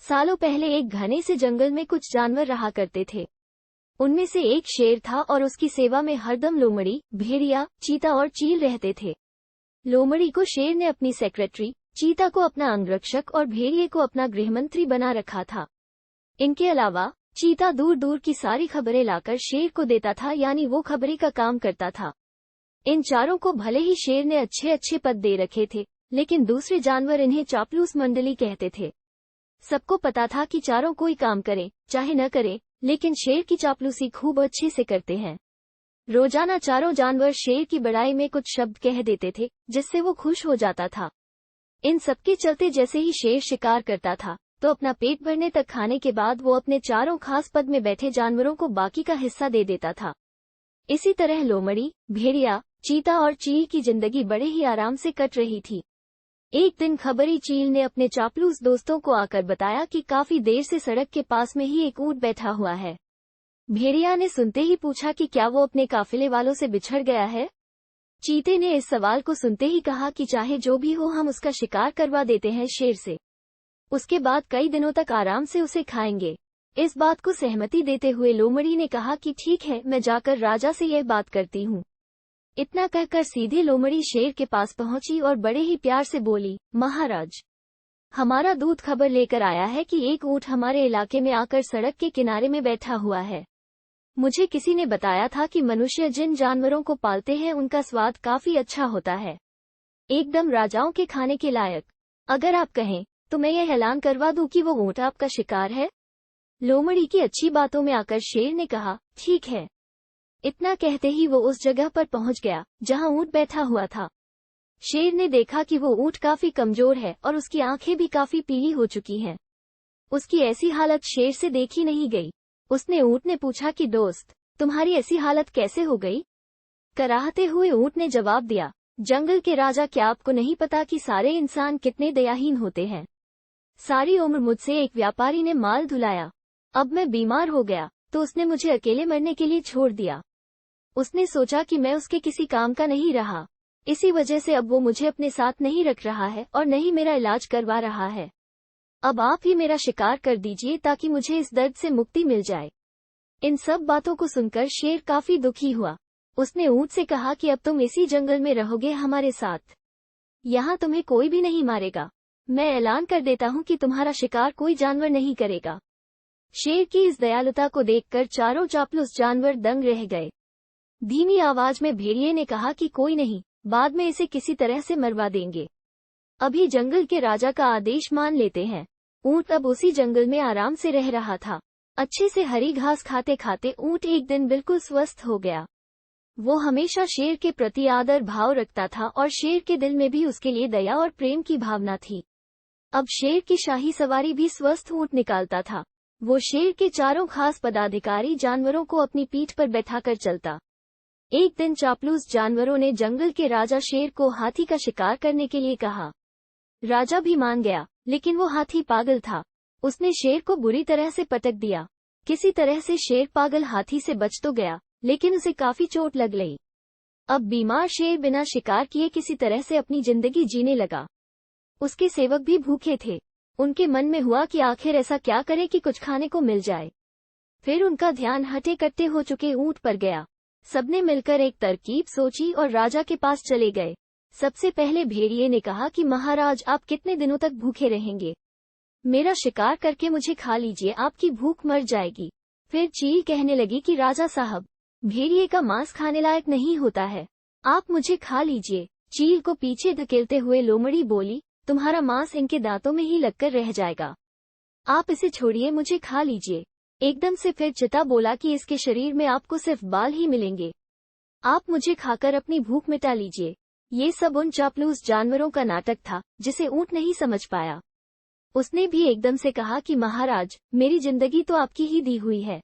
सालों पहले एक घने से जंगल में कुछ जानवर रहा करते थे। उनमें से एक शेर था और उसकी सेवा में हरदम लोमड़ी, भेड़िया, चीता और चील रहते थे। लोमड़ी को शेर ने अपनी सेक्रेटरी, चीता को अपना अंगरक्षक और भेड़िए को अपना गृहमंत्री बना रखा था। इनके अलावा चीता दूर दूर की सारी खबरें लाकर शेर को देता था, यानी वो खबरी का काम करता था। इन चारों को भले ही शेर ने अच्छे अच्छे पद दे रखे थे, लेकिन दूसरे जानवर इन्हें चापलूस मंडली कहते थे। सबको पता था कि चारों कोई काम करे चाहे न करे, लेकिन शेर की चापलूसी खूब अच्छे से करते हैं। रोजाना चारों जानवर शेर की बड़ाई में कुछ शब्द कह देते थे, जिससे वो खुश हो जाता था। इन सबके चलते जैसे ही शेर शिकार करता था, तो अपना पेट भरने तक खाने के बाद वो अपने चारों खास पद में बैठे जानवरों को बाकी का हिस्सा दे देता था। इसी तरह लोमड़ी, भेड़िया, चीता और चील की जिंदगी बड़े ही आराम से कट रही थी। एक दिन खबरी चील ने अपने चापलूस दोस्तों को आकर बताया कि काफी देर से सड़क के पास में ही एक ऊंट बैठा हुआ है। भेड़िया ने सुनते ही पूछा कि क्या वो अपने काफिले वालों से बिछड़ गया है। चीते ने इस सवाल को सुनते ही कहा कि चाहे जो भी हो, हम उसका शिकार करवा देते हैं शेर से। उसके बाद कई दिनों तक आराम से उसे खाएंगे। इस बात को सहमति देते हुए लोमड़ी ने कहा कि ठीक है, मैं जाकर राजा से यह बात करती हूँ। इतना कहकर सीधे लोमड़ी शेर के पास पहुंची और बड़े ही प्यार से बोली, महाराज, हमारा दूत खबर लेकर आया है कि एक ऊंट हमारे इलाके में आकर सड़क के किनारे में बैठा हुआ है। मुझे किसी ने बताया था कि मनुष्य जिन जानवरों को पालते हैं उनका स्वाद काफी अच्छा होता है, एकदम राजाओं के खाने के लायक। अगर आप कहें तो मैं यह ऐलान करवा दूं कि वो ऊंट आपका शिकार है। लोमड़ी की अच्छी बातों में आकर शेर ने कहा, ठीक है। इतना कहते ही वो उस जगह पर पहुंच गया जहां ऊंट बैठा हुआ था। शेर ने देखा कि वो ऊंट काफी कमजोर है और उसकी आंखें भी काफी पीली हो चुकी हैं। उसकी ऐसी हालत शेर से देखी नहीं गई। उसने ऊंट ने पूछा कि दोस्त, तुम्हारी ऐसी हालत कैसे हो गई? कराहते हुए ऊंट ने जवाब दिया, जंगल के राजा, क्या आपको नहीं पता कि सारे इंसान कितने दयाहीन होते हैं? सारी उम्र मुझसे एक व्यापारी ने माल धुलाया। अब मैं बीमार हो गया तो उसने मुझे अकेले मरने के लिए छोड़ दिया। उसने सोचा कि मैं उसके किसी काम का नहीं रहा, इसी वजह से अब वो मुझे अपने साथ नहीं रख रहा है और न ही मेरा इलाज करवा रहा है। अब आप ही मेरा शिकार कर दीजिए ताकि मुझे इस दर्द से मुक्ति मिल जाए। इन सब बातों को सुनकर शेर काफी दुखी हुआ। उसने ऊंट से कहा कि अब तुम इसी जंगल में रहोगे हमारे साथ। यहाँ तुम्हें कोई भी नहीं मारेगा। मैं ऐलान कर देता हूँ कि तुम्हारा शिकार कोई जानवर नहीं करेगा। शेर की इस दयालुता को देखकर चारों चापलूस जानवर दंग रह गए। धीमी आवाज में भेड़िए ने कहा कि कोई नहीं, बाद में इसे किसी तरह से मरवा देंगे। अभी जंगल के राजा का आदेश मान लेते हैं। ऊंट अब उसी जंगल में आराम से रह रहा था। अच्छे से हरी घास खाते खाते ऊंट एक दिन बिल्कुल स्वस्थ हो गया। वो हमेशा शेर के प्रति आदर भाव रखता था और शेर के दिल में भी उसके लिए दया और प्रेम की भावना थी। अब शेर की शाही सवारी भी स्वस्थ ऊंट निकालता था। वो शेर के चारों खास पदाधिकारी जानवरों को अपनी पीठ पर बैठाकर चलता। एक दिन चापलूस जानवरों ने जंगल के राजा शेर को हाथी का शिकार करने के लिए कहा। राजा भी मान गया, लेकिन वो हाथी पागल था। उसने शेर को बुरी तरह से पटक दिया। किसी तरह से शेर पागल हाथी से बच तो गया, लेकिन उसे काफी चोट लग गई। अब बीमार शेर बिना शिकार किए किसी तरह से अपनी जिंदगी जीने लगा। उसके सेवक भी भूखे थे। उनके मन में हुआ कि आखिर ऐसा क्या करे कि कुछ खाने को मिल जाए। फिर उनका ध्यान हटे कट्टे हो चुके ऊंट पर गया। सबने मिलकर एक तरकीब सोची और राजा के पास चले गए। सबसे पहले भेड़िए ने कहा कि महाराज, आप कितने दिनों तक भूखे रहेंगे? मेरा शिकार करके मुझे खा लीजिए, आपकी भूख मर जाएगी। फिर चील कहने लगी कि राजा साहब, भेड़िए का मांस खाने लायक नहीं होता है, आप मुझे खा लीजिए। चील को पीछे धकेलते हुए लोमड़ी बोली, तुम्हारा मांस इनके दांतों में ही लगकर रह जाएगा, आप इसे छोड़िए, मुझे खा लीजिए। एकदम से फिर चिता बोला कि इसके शरीर में आपको सिर्फ बाल ही मिलेंगे, आप मुझे खाकर अपनी भूख मिटा लीजिए। ये सब उन चापलूस जानवरों का नाटक था जिसे ऊंट नहीं समझ पाया। उसने भी एकदम से कहा कि महाराज, मेरी जिंदगी तो आपकी ही दी हुई है,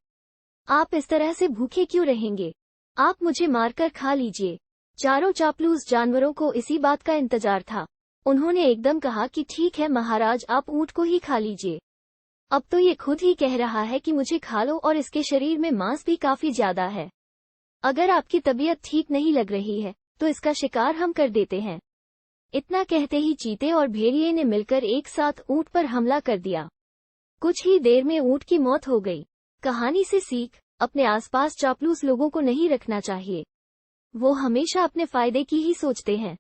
आप इस तरह से भूखे क्यों रहेंगे? आप मुझे मारकर खा लीजिए। चारों चापलूस जानवरों को इसी बात का इंतजार था। उन्होंने एकदम कहा कि ठीक है महाराज, आप ऊंट को ही खा लीजिए। अब तो ये खुद ही कह रहा है कि मुझे खा लो और इसके शरीर में मांस भी काफी ज्यादा है। अगर आपकी तबीयत ठीक नहीं लग रही है तो इसका शिकार हम कर देते हैं। इतना कहते ही चीते और भेड़िए ने मिलकर एक साथ ऊंट पर हमला कर दिया। कुछ ही देर में ऊंट की मौत हो गई। कहानी से सीख, अपने आसपास चापलूस लोगों को नहीं रखना चाहिए। वो हमेशा अपने फायदे की ही सोचते हैं।